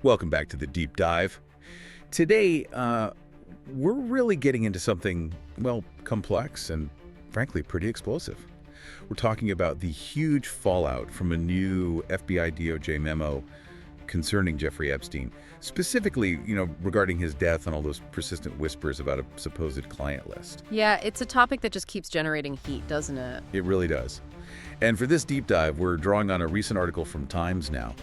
Welcome back to the Deep Dive. Today, we're really getting into something, well, complex and frankly pretty explosive. We're talking about the huge fallout from a new FBI DOJ memo concerning Jeffrey Epstein, specifically, regarding his death and all those persistent whispers about a supposed client list. Yeah, it's a topic that just keeps generating heat, doesn't it? It really does. And for this deep dive, we're drawing on a recent article from Times Now.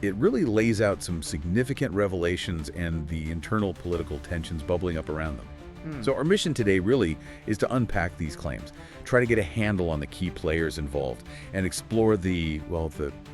It really lays out some significant revelations and the internal political tensions bubbling up around them. So our mission today really is to unpack these claims, try to get a handle on the key players involved, and explore the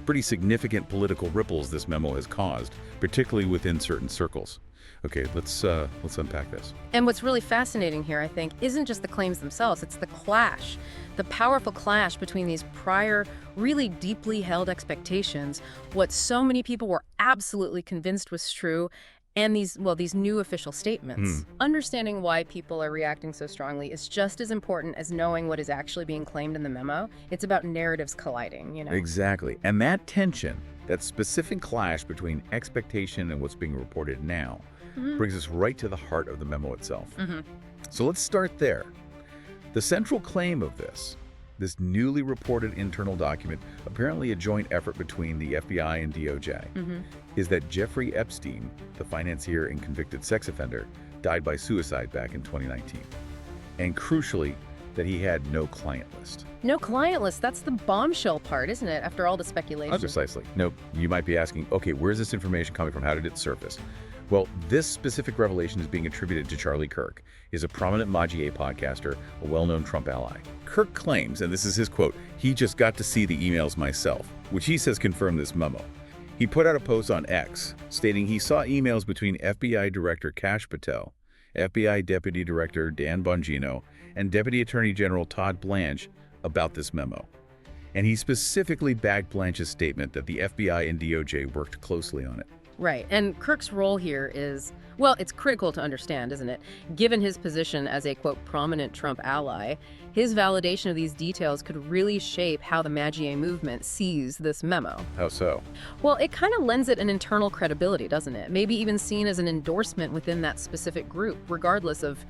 pretty significant political ripples this memo has caused, particularly within certain circles. Okay, let's unpack this. And what's really fascinating here, I think, isn't just the claims themselves, it's the clash, the powerful clash between these prior, really deeply held expectations, what so many people were absolutely convinced was true, and these new official statements. Understanding why people are reacting so strongly is just as important as knowing what is actually being claimed in the memo. It's about narratives colliding, Exactly. And that tension, that specific clash between expectation and what's being reported now, brings us right to the heart of the memo itself. So let's start there. The central claim of this newly reported internal document, apparently a joint effort between the FBI and DOJ, is that Jeffrey Epstein, the financier and convicted sex offender, died by suicide back in 2019. And crucially, that he had no client list. No client list, that's the bombshell part, isn't it, after all the speculation? Precisely. No, you might be asking, okay, where's this information coming from? How did it surface? Well, this specific revelation is being attributed to Charlie Kirk. He's a prominent Magie podcaster, a well-known Trump ally. Kirk claims, and this is his quote, "He just got to see the emails myself," which he says confirmed this memo. He put out a post on X stating he saw emails between FBI Director Kash Patel, FBI Deputy Director Dan Bongino, and Deputy Attorney General Todd Blanche about this memo. And he specifically backed Blanche's statement that the FBI and DOJ worked closely on it. Right, and Kirk's role here is, well, it's critical to understand, isn't it? Given his position as a, quote, prominent Trump ally, his validation of these details could really shape how the Magie movement sees this memo. How so? Well, it kind of lends it an internal credibility, doesn't it? Maybe even seen as an endorsement within that specific group, regardless of,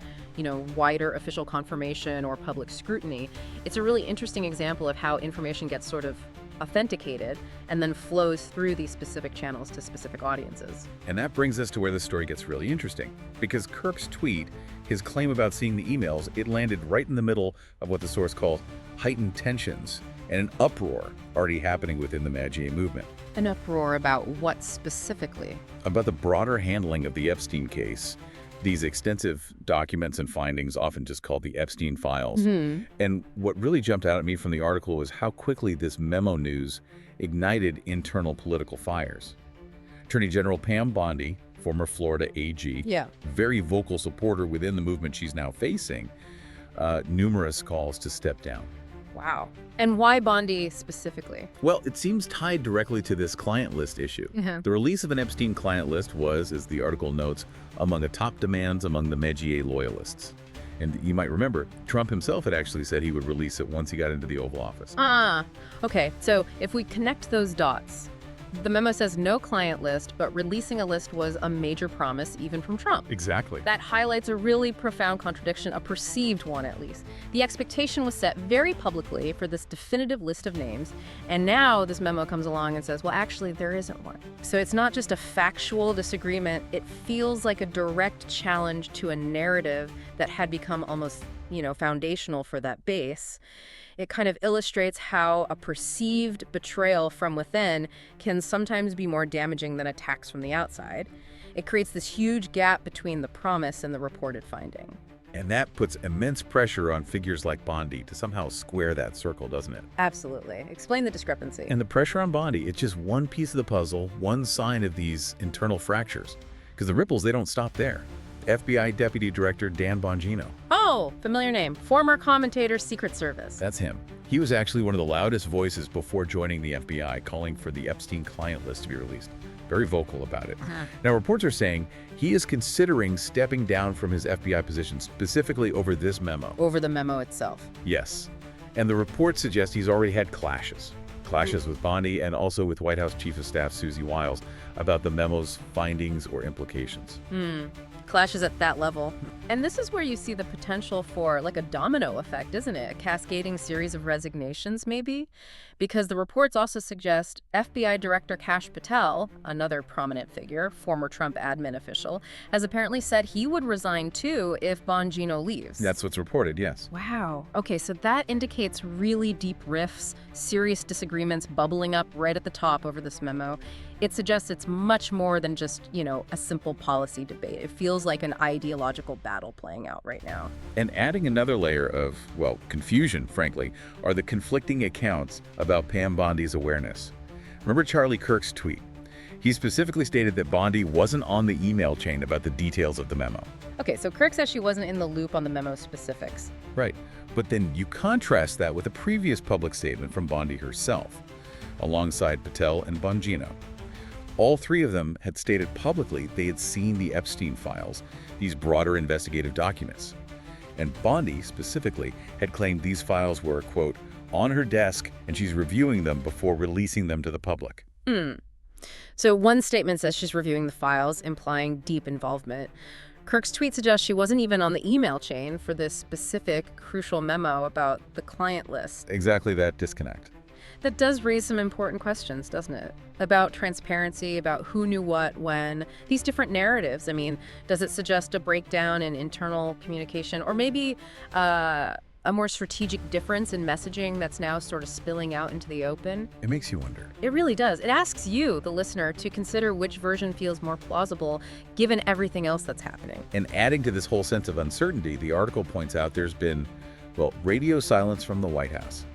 wider official confirmation or public scrutiny. It's a really interesting example of how information gets sort of authenticated and then flows through these specific channels to specific audiences. And that brings us to where the story gets really interesting, because Kirk's tweet, his claim about seeing the emails, it landed right in the middle of what the source calls heightened tensions and an uproar already happening within the Magie movement. An uproar about what specifically? About the broader handling of the Epstein case, these extensive documents and findings, often just called the Epstein files. And what really jumped out at me from the article was how quickly this memo news ignited internal political fires. Attorney General Pam Bondi, former Florida AG, very vocal supporter within the movement she's now facing, numerous calls to step down. Wow. And why Bondi specifically? Well, it seems tied directly to this client list issue. The release of an Epstein client list was, as the article notes, among the top demands among the Magie loyalists. And you might remember, Trump himself had actually said he would release it once he got into the Oval Office. Okay, so if we connect those dots, the memo says no client list, but releasing a list was a major promise even from Trump. Exactly. That highlights a really profound contradiction, a perceived one at least. The expectation was set very publicly for this definitive list of names, and now this memo comes along and says, well, actually, there isn't one. So it's not just a factual disagreement, it feels like a direct challenge to a narrative that had become almost, foundational for that base. It kind of illustrates how a perceived betrayal from within can sometimes be more damaging than attacks from the outside. It creates this huge gap between the promise and the reported finding. And that puts immense pressure on figures like Bondi to somehow square that circle, doesn't it? Absolutely. Explain the discrepancy. And the pressure on Bondi, it's just one piece of the puzzle, one sign of these internal fractures. Because the ripples, they don't stop there. FBI Deputy Director Dan Bongino. Oh, familiar name. Former commentator, Secret Service. That's him. He was actually one of the loudest voices before joining the FBI, calling for the Epstein client list to be released. Very vocal about it. Now, reports are saying he is considering stepping down from his FBI position specifically over this memo. Over the memo itself. Yes. And the report suggests he's already had clashes. clashes with Bondi and also with White House Chief of Staff Susie Wiles about the memo's findings or implications. Clashes at that level. And this is where you see the potential for like a domino effect, isn't it? A cascading series of resignations, maybe? Because the reports also suggest FBI Director Kash Patel, another prominent figure, former Trump admin official, has apparently said he would resign too if Bongino leaves. That's what's reported, yes. Wow. Okay, so that indicates really deep rifts, serious disagreements bubbling up right at the top over this memo. It suggests it's much more than just, a simple policy debate. It feels like an ideological battle playing out right now. And adding another layer of, well, confusion, frankly, are the conflicting accounts about Pam Bondi's awareness. Remember Charlie Kirk's tweet? He specifically stated that Bondi wasn't on the email chain about the details of the memo. Okay, so Kirk says she wasn't in the loop on the memo specifics. Right. But then you contrast that with a previous public statement from Bondi herself, alongside Patel and Bongino. All three of them had stated publicly they had seen the Epstein files, these broader investigative documents. And Bondi, specifically, had claimed these files were, quote, on her desk and she's reviewing them before releasing them to the public. So one statement says she's reviewing the files, implying deep involvement. Kirk's tweet suggests she wasn't even on the email chain for this specific, crucial memo about the client list. Exactly that disconnect. That does raise some important questions, doesn't it? About transparency, about who knew what, when, these different narratives. I mean, does it suggest a breakdown in internal communication, or maybe a more strategic difference in messaging that's now sort of spilling out into the open? It makes you wonder. It really does. It asks you, the listener, to consider which version feels more plausible given everything else that's happening. And adding to this whole sense of uncertainty, the article points out there's been, well, radio silence from the White House.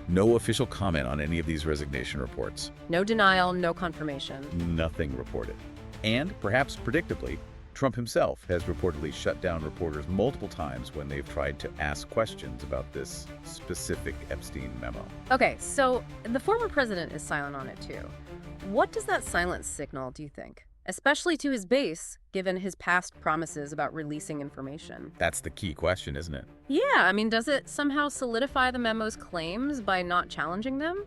No official comment on any of these resignation reports. No denial, no confirmation. Nothing reported. And, perhaps predictably, Trump himself has reportedly shut down reporters multiple times when they've tried to ask questions about this specific Epstein memo. Okay, so the former president is silent on it too. What does that silence signal, do you think? Especially to his base, given his past promises about releasing information. That's the key question, isn't it? Yeah, I mean, does it somehow solidify the memo's claims by not challenging them?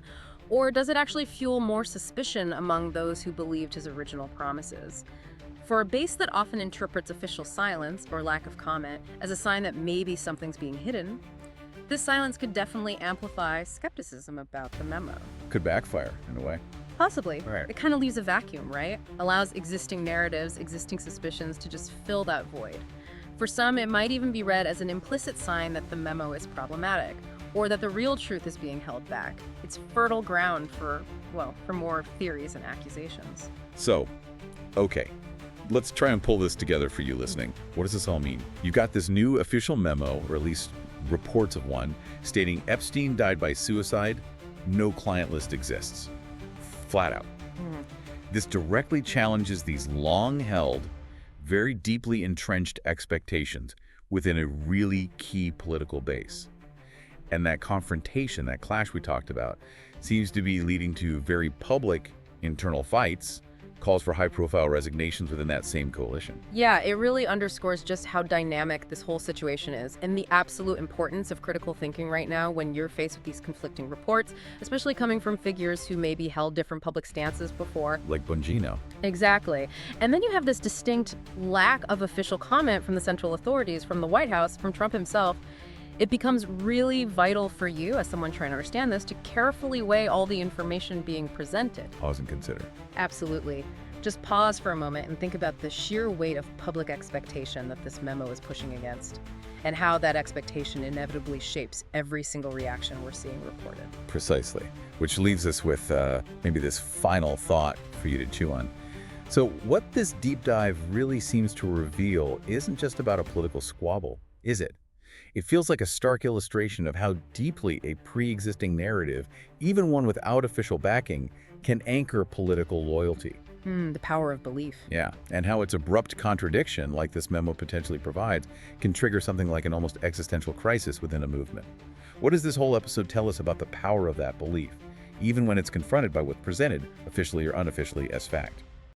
Or does it actually fuel more suspicion among those who believed his original promises? For a base that often interprets official silence or lack of comment as a sign that maybe something's being hidden, this silence could definitely amplify skepticism about the memo. Could backfire, in a way. Possibly. Right. It kind of leaves a vacuum, right? Allows existing narratives, existing suspicions to just fill that void. For some, it might even be read as an implicit sign that the memo is problematic, or that the real truth is being held back. It's fertile ground for more theories and accusations. So, okay. Let's try and pull this together for you listening. What does this all mean? You've got this new official memo, or at least reports of one, stating Epstein died by suicide, no client list exists. Flat out. This directly challenges these long-held, very deeply entrenched expectations within a really key political base. And that confrontation, that clash we talked about, seems to be leading to very public internal fights, calls for high-profile resignations within that same coalition. Yeah, it really underscores just how dynamic this whole situation is and the absolute importance of critical thinking right now when you're faced with these conflicting reports, especially coming from figures who maybe held different public stances before. Like Bongino. Exactly. And then you have this distinct lack of official comment from the central authorities, from the White House, from Trump himself. It becomes really vital for you, as someone trying to understand this, to carefully weigh all the information being presented. Pause and consider. Absolutely. Just pause for a moment and think about the sheer weight of public expectation that this memo is pushing against, and how that expectation inevitably shapes every single reaction we're seeing reported. Precisely. Which leaves us with maybe this final thought for you to chew on. So what this deep dive really seems to reveal isn't just about a political squabble, is it? It feels like a stark illustration of how deeply a pre-existing narrative, even one without official backing, can anchor political loyalty. The power of belief. Yeah, and how its abrupt contradiction, like this memo potentially provides, can trigger something like an almost existential crisis within a movement. What does this whole episode tell us about the power of that belief, even when it's confronted by what's presented, officially or unofficially, as fact?